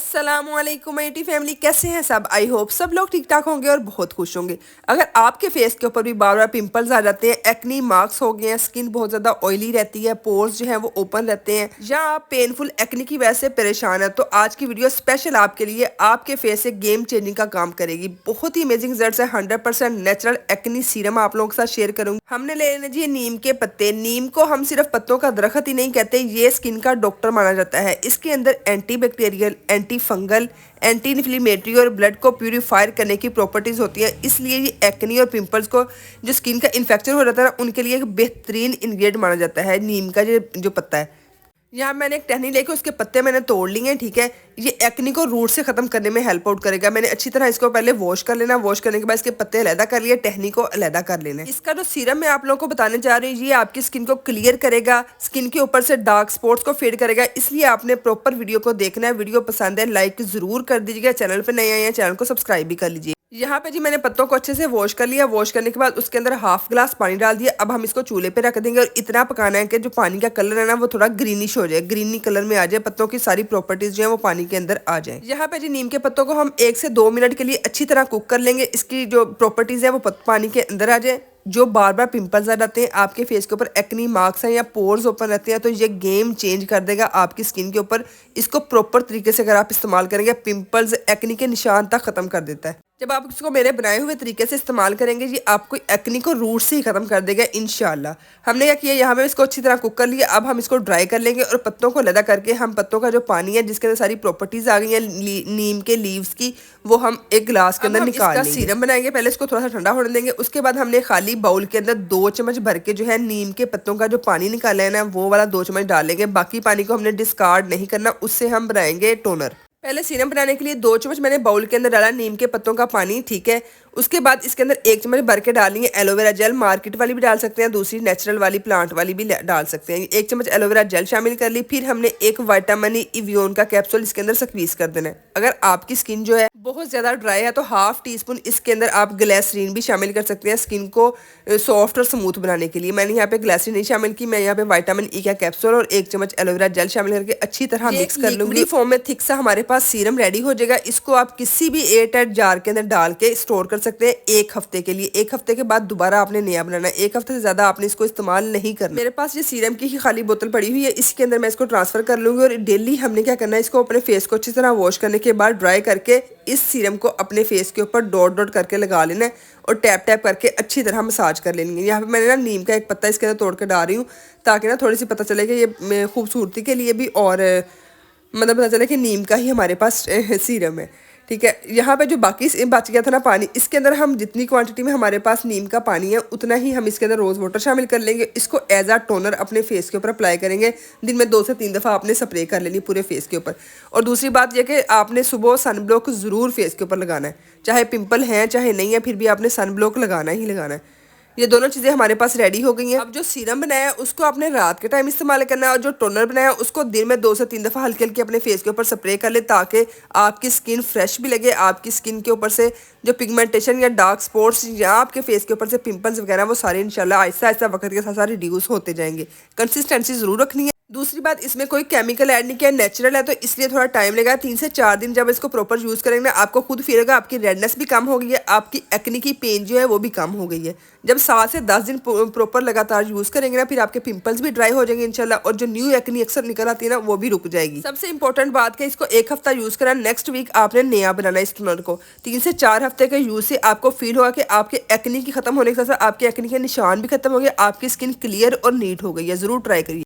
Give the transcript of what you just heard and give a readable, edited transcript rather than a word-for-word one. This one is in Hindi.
अस्सलाम वालेकुम मेरी फैमिली, कैसे हैं सब। आई होप सब लोग ठीक ठाक होंगे और बहुत खुश होंगे। अगर आपके फेस के ऊपर भी बार बार पिंपल्स आ जाते हैं, एक्नी मार्क्स हो गए हैं, स्किन बहुत ज़्यादा ऑयली रहती है, पोर्स जो हैं वो ओपन रहते हैं, या आप पेनफुल एक्नी की वजह से परेशान है, तो आज की वीडियो स्पेशल आपके लिए आपके फेस से गेम चेंजिंग का काम करेगी। बहुत ही अमेजिंग रिजल्ट है। 100% नेचुरल एक्नी सीरम आप लोगों के साथ शेयर करूंगी। हमने ले लेना जी नीम के पत्ते। नीम को हम सिर्फ पत्तों का दरख्त ही नहीं कहते, ये स्किन का डॉक्टर माना जाता है। इसके अंदर anti bacterial, anti fungal, anti inflammatory और ब्लड को प्यूरिफायर करने की प्रॉपर्टीज होती है। इसलिए ये एक्नी और पिंपल्स को, जो स्किन का इन्फेक्शन हो जाता है ना, उनके लिए एक बेहतरीन इंग्रेडिएंट माना जाता है नीम का जो पत्ता है। यहाँ मैंने एक टहनी लेके उसके पत्ते मैंने तोड़ लिए हैं, ठीक है। ये एक्नी को रूट से खत्म करने में हेल्प आउट करेगा। मैंने अच्छी तरह इसको पहले वॉश कर लेना। वॉश करने के बाद इसके पत्ते अलहदा कर लिए, टहनी को अलहदा कर लेना। इसका जो सीरम मैं आप लोगों को बताने जा रही हूँ, ये आपकी स्किन को क्लियर करेगा, स्किन के ऊपर से डार्क स्पॉट्स को फेड करेगा। इसलिए आपने प्रॉपर वीडियो को देखना है। वीडियो पसंद है लाइक जरूर कर दीजिएगा। चैनल पर नए आए हैं, चैनल को सब्सक्राइब भी कर लीजिए। यहाँ पे जी मैंने पत्तों को अच्छे से वॉश कर लिया। वॉश करने के बाद उसके अंदर हाफ ग्लास पानी डाल दिया। अब हम इसको चूल्हे पे रख देंगे और इतना पकाना है कि जो पानी का कलर है ना वो थोड़ा ग्रीनिश हो जाए, ग्रीनी कलर में आ जाए, पत्तों की सारी प्रॉपर्टीज जो है वो पानी के अंदर आ जाए। यहाँ पे जी नीम के पत्तों को हम 1 से 2 मिनट के लिए अच्छी तरह कुक कर लेंगे। इसकी जो प्रॉपर्टीज है वो पानी के अंदर आ जाए। जो बार बार पिंपल्स आ जाते हैं, आपके फेस के ऊपर एक्नी मार्क्स हैं या पोर्स ओपन रहते हैं, तो ये गेम चेंज कर देगा आपकी स्किन के ऊपर। इसको प्रॉपर तरीके से अगर आप इस्तेमाल करेंगे, पिंपल्स एक्नी के निशान तक खत्म कर देता है। जब आप इसको मेरे बनाए हुए तरीके से इस्तेमाल करेंगे, ये आपको एक्नी को रूट से ही खत्म कर देगा इंशाल्लाह। हमने क्या किया, यहाँ पे इसको अच्छी तरह कुक कर लिया। अब हम इसको ड्राई कर लेंगे और पत्तों को अलग करके हम पत्तों का जो पानी है जिसके अंदर सारी प्रॉपर्टीज आ गई हैं नीम के लीव्स की, वो हम एक ग्लास के अंदर निकाल लेंगे। सीरम बनाएंगे, पहले इसको थोड़ा सा ठंडा होने देंगे। उसके बाद हमने खाली बाउल के अंदर 2 चम्मच भर के जो है नीम के पत्तों का जो पानी निकाला है ना, वो वाला 2 चम्मच डालेंगे। बाकी पानी को हमने डिस्कार्ड नहीं करना, उससे हम बनाएंगे टोनर। पहले सीरम बनाने के लिए 2 चम्मच मैंने बाउल के अंदर डाला नीम के पत्तों का पानी, ठीक है। उसके बाद इसके अंदर 1 चम्मच भर के डालेंगे एलोवेरा जेल। मार्केट वाली भी डाल सकते हैं, दूसरी नेचुरल वाली प्लांट वाली भी डाल सकते हैं। 1 चम्मच एलोवेरा जेल शामिल कर ली। फिर हमने एक विटामिन इवियोन का कैप्सूल इसके अंदर स्क्वीज कर देना है। अगर आपकी स्किन जो है बहुत ज्यादा ड्राई है तो हाफ टी स्पून इसके अंदर आप ग्लिसरीन भी शामिल कर सकते हैं, स्किन को सॉफ्ट और स्मूथ बनाने के लिए। मैंने यहाँ पे ग्लिसरीन नहीं शामिल की, मैं यहाँ पे विटामिन ई का कैप्सूल और 1 चम्मच एलोवेरा जेल शामिल करके अच्छी तरह मिक्स कर लूंगी। फॉर्म में थिक सा हमारे पास सीरम रेडी हो जाएगा। इसको आप किसी भी एयरटाइट जार के अंदर डाल के स्टोर कर सकते हैं 1 हफ्ते के लिए। 1 हफ्ते के बाद दोबारा आपने नया बनाना है। 1 हफ्ते से ज्यादा आपने इसको इस्तेमाल नहीं करना। मेरे पास ये सीरम की ही खाली बोतल पड़ी हुई है, इसके अंदर मैं इसको ट्रांसफर कर लूंगी। और डेली हमने क्या करना है, इसको अपने फेस को अच्छी तरह वॉश करने के बाद ड्राई करके इस सीरम को अपने फेस के ऊपर डॉट डॉट करके लगा लेना है और टैप टैप करके अच्छी तरह मसाज कर लेनी है। यहाँ पे मैंने ना नीम का एक पत्ता इसके अंदर तोड़ के डाल रही हूँ, ताकि ना थोड़ी सी पता चले कि ये खूबसूरती के लिए भी, और मतलब पता चले कि नीम का ही हमारे पास सीरम है, ठीक है। यहाँ पे जो बाकी बच गया था ना पानी, इसके अंदर हम जितनी क्वांटिटी में हमारे पास नीम का पानी है उतना ही हम इसके अंदर रोज़ वाटर शामिल कर लेंगे। इसको एज आ टोनर अपने फेस के ऊपर अप्लाई करेंगे। दिन में 2 से 3 दफ़ा आपने स्प्रे कर लेनी पूरे फेस के ऊपर। और दूसरी बात यह कि आपने सुबह सन ब्लॉक ज़रूर फेस के ऊपर लगाना है, चाहे पिंपल हैं चाहे नहीं है, फिर भी आपने सन ब्लॉक लगाना ही लगाना है। ये दोनों चीज़ें हमारे पास रेडी हो गई हैं। अब जो सीरम बनाया है उसको आपने रात के टाइम इस्तेमाल करना है, और जो टोनर बनाया है उसको दिन में 2 से 3 दफ़ा हल्के हल्के अपने फेस के ऊपर स्प्रे कर ले, ताकि आपकी स्किन फ्रेश भी लगे। आपकी स्किन के ऊपर से जो पिगमेंटेशन या डार्क स्पॉट्स या आपके फेस के ऊपर से पिंपल्स वगैरह, वो सारे इंशाल्लाह आहिस्ता आहिस्ता वक्त के साथ साथ रिड्यूस होते जाएंगे। कंसिस्टेंसी ज़रूर रखनी है। दूसरी बात, इसमें कोई केमिकल ऐड नहीं किया, नेचुरल है, तो इसलिए थोड़ा टाइम लगेगा। 3 से 4 दिन जब इसको प्रॉपर यूज़ करेंगे आपको खुद फील होगा आपकी रेडनेस भी कम हो गई है, आपकी एक्नी की पेन जो है वो भी कम हो गई है। जब 7 से 10 दिन प्रॉपर लगातार यूज़ करेंगे ना, फिर आपके पिंपल्स भी ड्राई हो जाएंगे इंशाल्लाह, और जो न्यू एक्नी अक्सर निकल आती है ना, वो भी रुक जाएगी। सबसे इंपॉर्टेंट बात है, इसको 1 हफ्ता यूज़ करा, नेक्स्ट वीक आपने नया बनाना है इस टोनर को। 3 से 4 हफ्ते के यूज़ से आपको फील होगा कि आपके एक्नी की खत्म होने के साथ साथ आपके एक्नी के निशान भी खत्म हो गए, आपकी स्किन क्लियर और नीट हो गई है। ज़रूर ट्राई करिए।